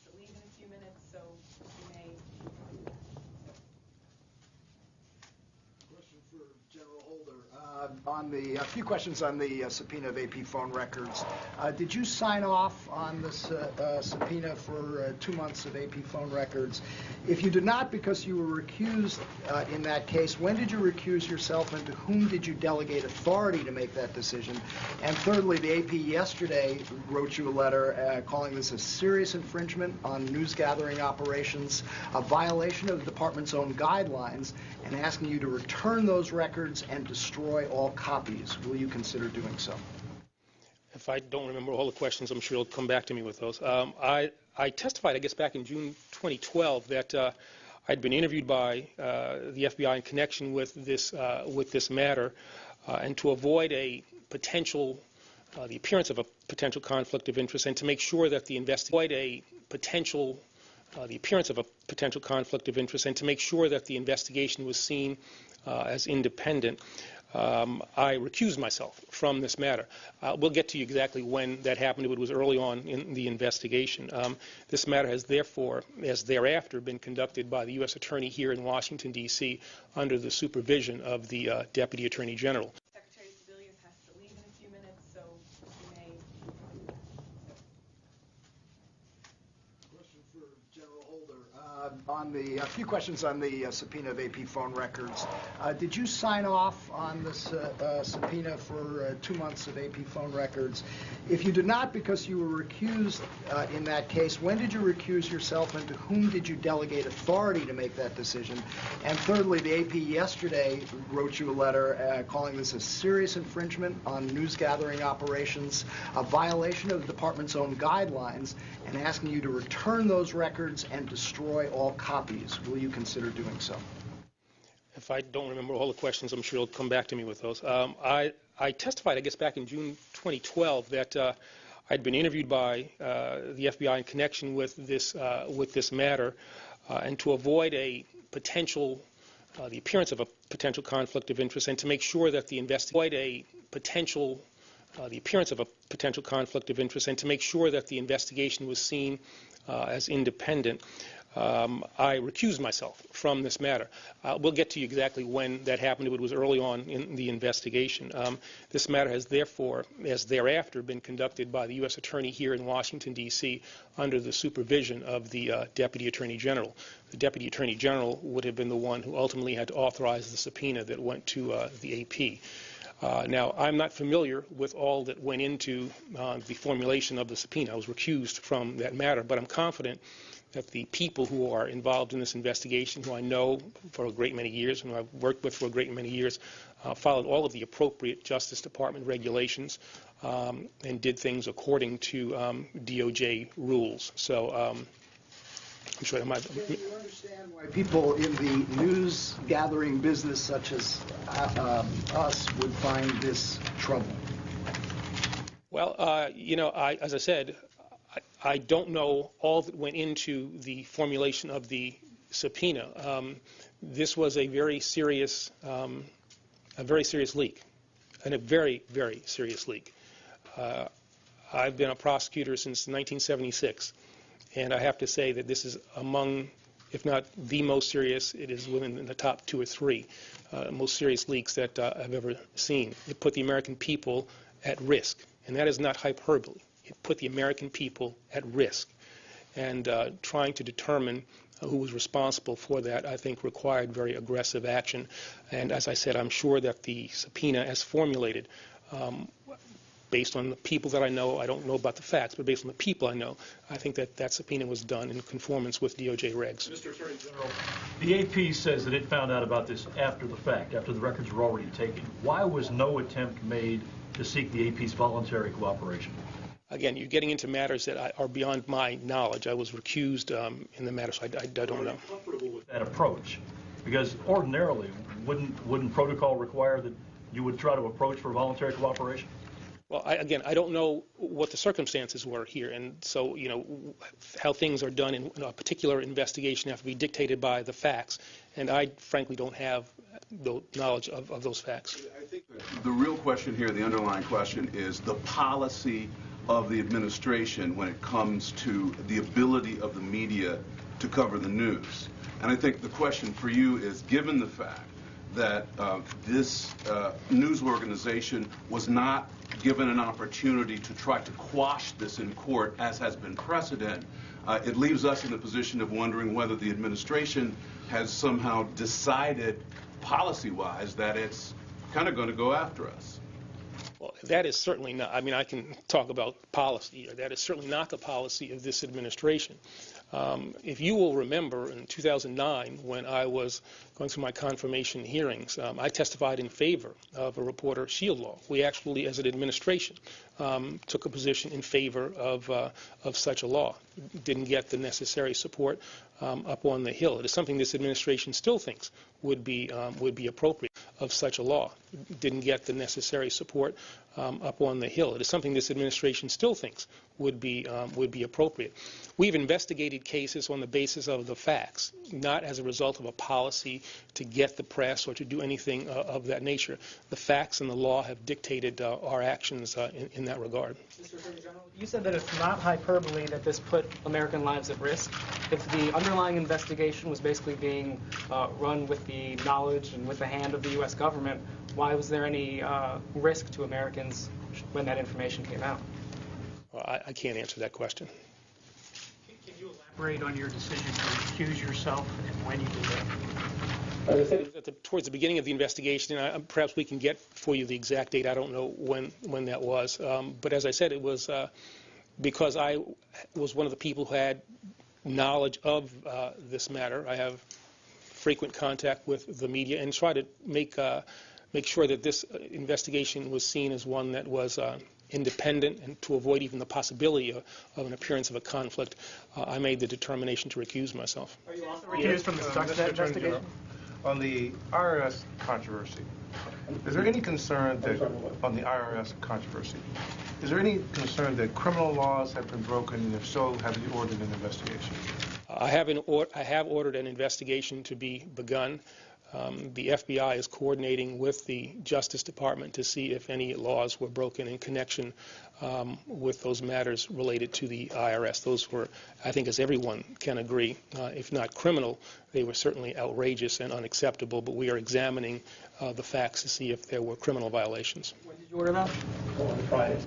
to leave in a few minutes, so you may. Question for General Holder. On the a few questions on the subpoena of AP phone records. Did you sign off on this subpoena for 2 months of AP phone records? If you did not, because you were recused in that case, when did you recuse yourself, and to whom did you delegate authority to make that decision? And thirdly, the AP yesterday wrote you a letter calling this a serious infringement on news gathering operations, a violation of the department's own guidelines, and asking you to return those records and destroy all copies. Will you consider doing so? If I don't remember all the questions, I'm sure you'll come back to me with those. I testified, I guess, back in June 2012 that I'd been interviewed by the FBI in connection with this matter, and to avoid a potential, the appearance of a potential conflict of interest, and to make sure that the investigation was seen as independent. I recused myself from this matter. We'll get to you exactly when that happened. It was early on in the investigation. This matter has thereafter been conducted by the U.S. Attorney here in Washington, D.C. under the supervision of the Deputy Attorney General. Secretary Sebelius has to leave in a few minutes, so you may. Question for General Holder. On the a few questions on the subpoena of AP phone records. Did you sign off on this subpoena for 2 months of AP phone records? If you did not, because you were recused in that case, when did you recuse yourself, and to whom did you delegate authority to make that decision? And thirdly, the AP yesterday wrote you a letter calling this a serious infringement on news gathering operations, a violation of the department's own guidelines, and asking you to return those records and destroy all copies. Will you consider doing so? If I don't remember all the questions, I'm sure you'll come back to me with those. I testified, I guess, back in June 2012 that I'd been interviewed by the FBI in connection with this matter, and to avoid a potential, the appearance of a potential conflict of interest, and to make sure that the investigation was seen as independent. I recused myself from this matter. We'll get to you exactly when that happened. It was early on in the investigation. This matter has thereafter been conducted by the U.S. Attorney here in Washington, D.C. under the supervision of the Deputy Attorney General. The Deputy Attorney General would have been the one who ultimately had to authorize the subpoena that went to the AP. Now, I'm not familiar with all that went into the formulation of the subpoena. I was recused from that matter, but I'm confident that the people who are involved in this investigation, who I know for a great many years, and who I've worked with for a great many years, followed all of the appropriate Justice Department regulations and did things according to DOJ rules. So I'm sure that might. Do you understand why people in the news gathering business, such as us, would find this trouble? Well, as I said, I don't know all that went into the formulation of the subpoena. This was a very serious leak, and a very, very serious leak. I've been a prosecutor since 1976, and I have to say that this is among, if not the most serious, it is within the top 2 or 3 most serious leaks that I've ever seen. It put the American people at risk, and that is not hyperbole. It put the American people at risk, and trying to determine who was responsible for that, I think, required very aggressive action. And as I said, I'm sure that the subpoena as formulated, based on the people that I know, I don't know about the facts, but based on the people I know, I think that that subpoena was done in conformance with DOJ regs. Mr. Attorney General, the AP says that it found out about this after the fact, after the records were already taken. Why was no attempt made to seek the AP's voluntary cooperation? Again, you're getting into matters that are beyond my knowledge. I was recused in the matter, so I don't know. Are you comfortable with that approach? Because ordinarily, wouldn't protocol require that you would try to approach for voluntary cooperation? Well, I don't know what the circumstances were here, and so, how things are done in a particular investigation have to be dictated by the facts, and I frankly don't have the knowledge of those facts. I think the real question here, the underlying question, is the policy of the administration when it comes to the ability of the media to cover the news. And I think the question for you is, given the fact that this news organization was not given an opportunity to try to quash this in court, as has been precedent, it leaves us in the position of wondering whether the administration has somehow decided policy-wise that it's kind of going to go after us. Well, that is certainly not, I mean, I can talk about policy. That is certainly not the policy of this administration. If you will remember, in 2009, when I was going through my confirmation hearings, I testified in favor of a reporter shield law. We actually, as an administration, took a position in favor of such a law. Didn't get the necessary support up on the Hill. It is something this administration still thinks would be appropriate of such a law. Didn't get the necessary support up on the Hill. It is something this administration still thinks would be appropriate. We've investigated cases on the basis of the facts, not as a result of a policy to get the press or to do anything of that nature. The facts and the law have dictated our actions in that regard. Mr. Attorney General, you said that it's not hyperbole that this put American lives at risk. If the underlying investigation was basically being run with the knowledge and with the hand of the U.S. government, why was there any risk to Americans when that information came out? Well, I can't answer that question. Can you elaborate on your decision to recuse yourself and when you did that? As I said, it was towards the beginning of the investigation, and perhaps we can get for you the exact date. I don't know when that was. But as I said, it was because I was one of the people who had knowledge of this matter. I have frequent contact with the media and try to make sure that this investigation was seen as one that was independent and to avoid even the possibility of an appearance of a conflict. I made the determination to recuse myself. Are you also recused from the Stuxnet investigation? On the IRS controversy, is there any concern that, on the IRS controversy, is there any concern that criminal laws have been broken, and if so, have you ordered an investigation? I have ordered an investigation to be begun. The FBI is coordinating with the Justice Department to see if any laws were broken in connection with those matters related to the IRS. Those were, I think, as everyone can agree, if not criminal, they were certainly outrageous and unacceptable, but we are examining the facts to see if there were criminal violations. When did you order that? On Friday.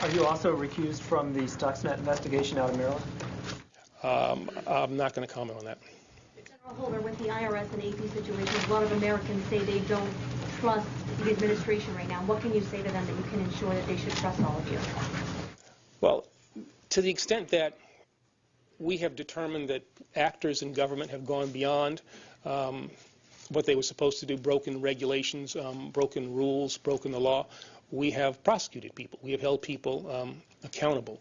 Are you also recused from the Stuxnet investigation out of Maryland? I'm not going to comment on that. General Holder, with the IRS and AP situation, a lot of Americans say they don't trust the administration right now. What can you say to them that you can ensure that they should trust all of you? Well, to the extent that we have determined that actors in government have gone beyond what they were supposed to do, broken regulations, broken rules, broken the law, we have prosecuted people. We have held people accountable.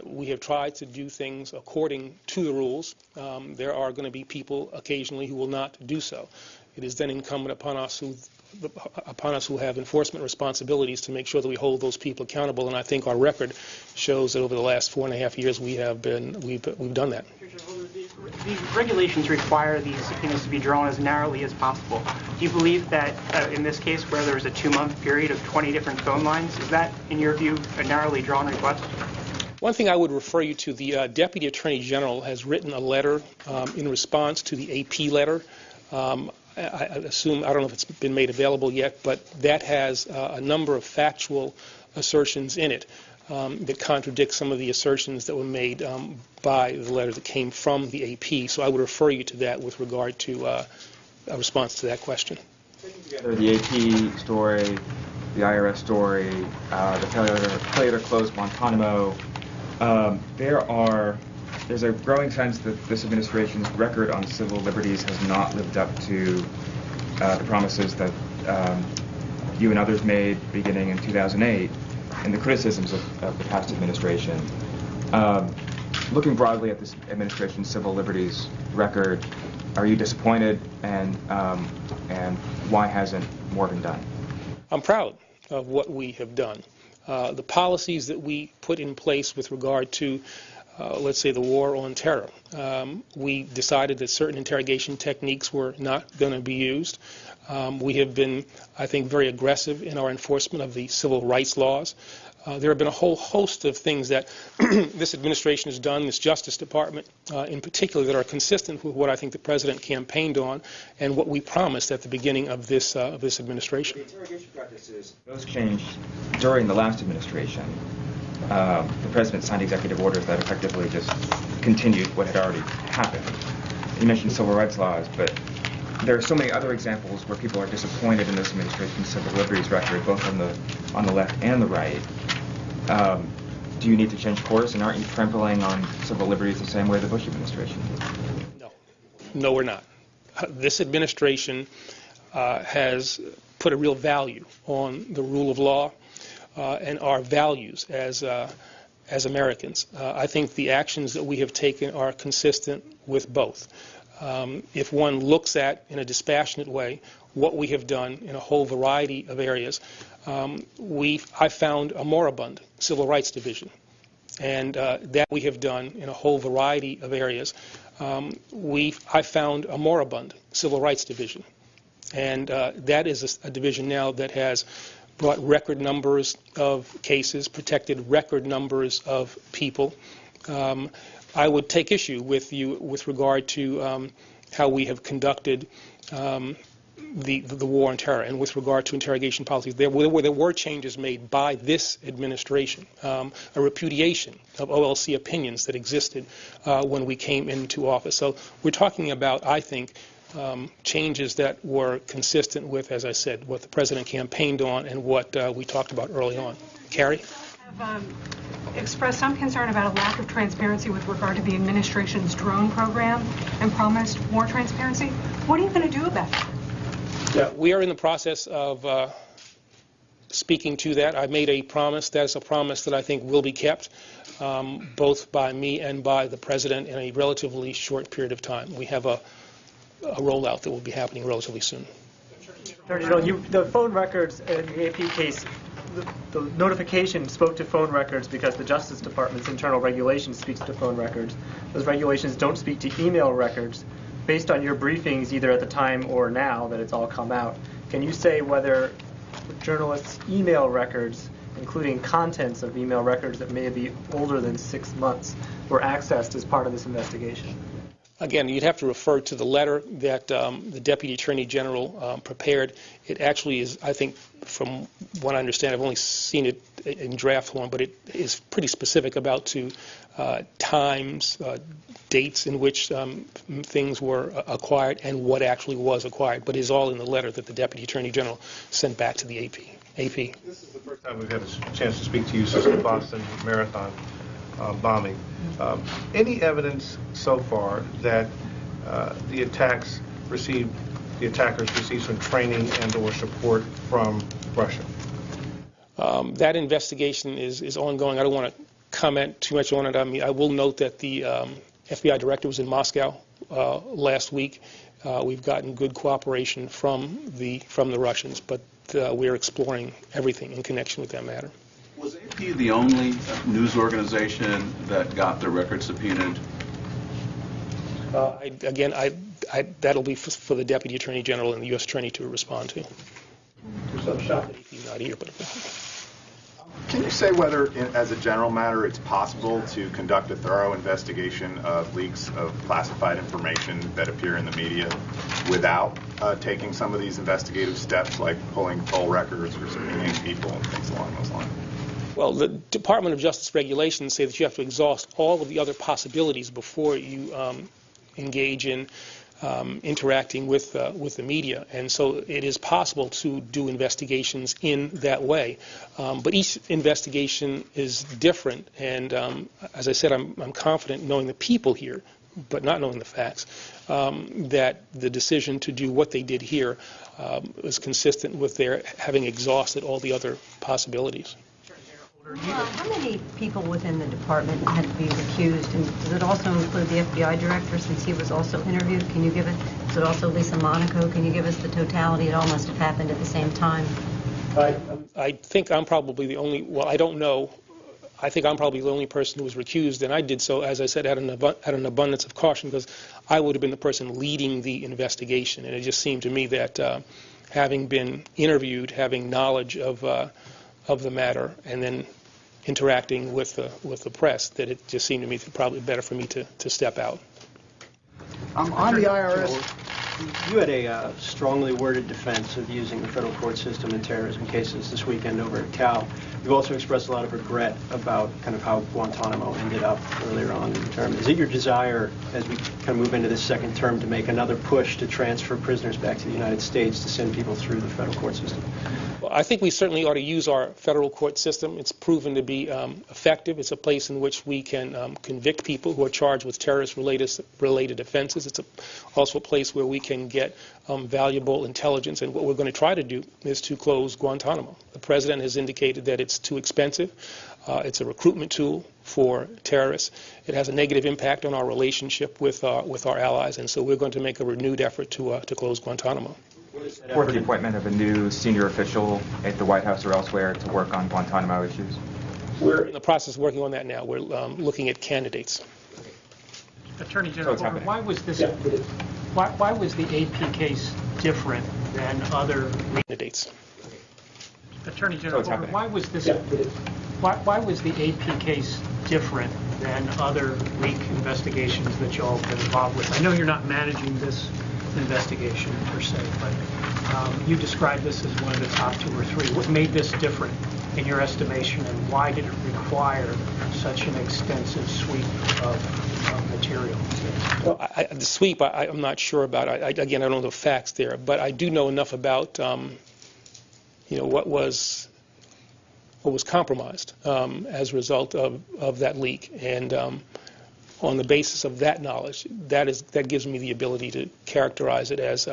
We have tried to do things according to the rules. There are going to be people occasionally who will not do so. It is then incumbent upon us who have enforcement responsibilities to make sure that we hold those people accountable. And I think our record shows that over the last 4.5 years we've done that. The regulations require these subpoenas to be drawn as narrowly as possible. Do you believe that in this case, where there was a 2-month period of 20 different phone lines, is that, in your view, a narrowly drawn request? One thing I would refer you to, the Deputy Attorney General has written a letter in response to the AP letter. I assume, I don't know if it's been made available yet, but that has a number of factual assertions in it that contradict some of the assertions that were made by the letter that came from the AP. So I would refer you to that with regard to a response to that question. Taking together the AP story, the IRS story, the failure to close Guantanamo, there's a growing sense that this administration's record on civil liberties has not lived up to the promises that you and others made beginning in 2008 and the criticisms of the past administration. Looking broadly at this administration's civil liberties record, are you disappointed, and why hasn't more been done? I'm proud of what we have done. The policies that we put in place with regard to, let's say, the war on terror. We decided that certain interrogation techniques were not going to be used. We have been, I think, very aggressive in our enforcement of the civil rights laws. There have been a whole host of things that this administration has done, this Justice Department in particular, that are consistent with what I think the President campaigned on and what we promised at the beginning of this administration. The interrogation practices, those changed during the last administration. The President signed executive orders that effectively just continued what had already happened. You mentioned civil rights laws, but there are so many other examples where people are disappointed in this administration's civil liberties record, both on the left and the right. Do you need to change course, and aren't you trampling on civil liberties the same way the Bush administration did? No, we're not. This administration has put a real value on the rule of law and our values as Americans. I think the actions that we have taken are consistent with both. If one looks at, in a dispassionate way, what we have done in a whole variety of areas, I found a moribund civil rights division, and that we have done in a whole variety of areas. I found a moribund civil rights division, and that is a division now that has brought record numbers of cases, protected record numbers of people. I would take issue with you with regard to how we have conducted the war on terror, and with regard to interrogation policies. There were changes made by this administration, a repudiation of OLC opinions that existed when we came into office. So we're talking about, I think, changes that were consistent with, as I said, what the President campaigned on and what we talked about early on. Carrie? Have expressed some concern about a lack of transparency with regard to the administration's drone program and promised more transparency. What are you going to do about it? Yeah, we are in the process of speaking to that. I made a promise. That is a promise that I think will be kept, both by me and by the President, in a relatively short period of time. We have a rollout that will be happening relatively soon. The phone records in the AP case, the notification spoke to phone records because the Justice Department's internal regulation speaks to phone records. Those regulations don't speak to email records. Based on your briefings, either at the time or now that it's all come out, can you say whether journalists' email records, including contents of email records that may be older than 6 months, were accessed as part of this investigation? Again, you'd have to refer to the letter that the Deputy Attorney General prepared. It actually is, I think, from what I understand, I've only seen it in draft form, but it is pretty specific about times, dates in which things were acquired and what actually was acquired, but it is all in the letter that the Deputy Attorney General sent back to the AP. This is the first time we've had a chance to speak to you since the Boston Marathon bombing. Any evidence so far that the attackers received some training and or support from Russia? That investigation is ongoing. I don't want to comment too much on it. I mean, I will note that the FBI director was in Moscow last week. We've gotten good cooperation from the Russians, but we're exploring everything in connection with that matter. Was AP the only news organization that got their records subpoenaed? That'll be for the Deputy Attorney General and the U.S. Attorney to respond to. So I'm shocked that AP's not here, but. Can you say whether, as a general matter, it's possible to conduct a thorough investigation of leaks of classified information that appear in the media without taking some of these investigative steps, like pulling poll records or subpoenaing people and things along those lines? Well, the Department of Justice regulations say that you have to exhaust all of the other possibilities before you engage in interacting with the media, and so it is possible to do investigations in that way. But each investigation is different, and as I said, I'm confident, knowing the people here, but not knowing the facts, that the decision to do what they did here is consistent with their having exhausted all the other possibilities. How many people within the department had to be recused, and does it also include the FBI director since he was also interviewed? Can you give it? Is it also Lisa Monaco? Can you give us the totality? It all must have happened at the same time. I think I'm probably the only. Well, I don't know. I think I'm probably the only person who was recused, and I did so, as I said, at an abundance of caution, because I would have been the person leading the investigation, and it just seemed to me that having been interviewed, having knowledge of the matter, and then interacting with the press that it just seemed to me probably better for me to step out. On the IRS, you had a strongly worded defense of using the federal court system in terrorism cases this weekend over at Cal. You've also expressed a lot of regret about kind of how Guantanamo ended up earlier on in the term. Is it your desire, as we kind of move into this second term, to make another push to transfer prisoners back to the United States to send people through the federal court system? Well, I think we certainly ought to use our federal court system. It's proven to be effective. It's a place in which we can convict people who are charged with terrorist-related offenses. It's also a place where we can get valuable intelligence. And what we're going to try to do is to close Guantanamo. The president has indicated that it's too expensive. It's a recruitment tool for terrorists. It has a negative impact on our relationship with our allies. And so we're going to make a renewed effort to close Guantanamo. For the appointment of a new senior official at the White House or elsewhere to work on Guantanamo issues? We're in the process of working on that now. We're looking at candidates. Attorney General, why was this? Why was the AP case different than other candidates? Attorney General, why was this? Why was the AP case different than other leak investigations that y'all have been involved with? I know you're not managing this investigation per se, but you described this as one of the top 2 or 3. What made this different in your estimation, and why did it require such an extensive sweep of material? Well, the sweep, I'm not sure about. Again, I don't know the facts there, but I do know enough about what was compromised as a result of that leak, and on the basis of that knowledge, that gives me the ability to characterize it as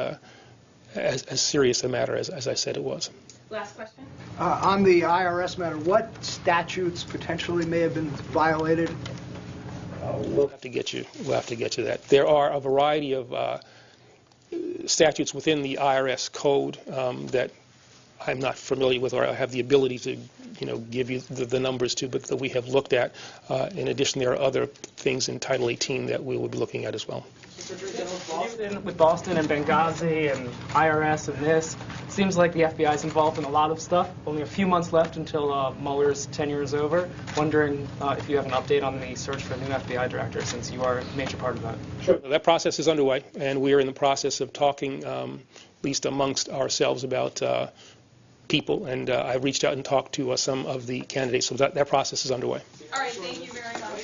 serious a matter as I said it was. Last question. On the IRS matter, what statutes potentially may have been violated? We'll have to get you that. There are a variety of statutes within the IRS code that I'm not familiar with, or I have the ability to, give you the numbers to, but that we have looked at. In addition, there are other things in Title 18 that we will be looking at as well. With Boston and Benghazi and IRS and this, it seems like the FBI is involved in a lot of stuff. Only a few months left until Mueller's tenure is over. Wondering if you have an update on the search for a new FBI director, since you are a major part of that. Sure. That process is underway, and we are in the process of talking, at least amongst ourselves, about people, and I've reached out and talked to some of the candidates, so that process is underway. All right, thank you very much.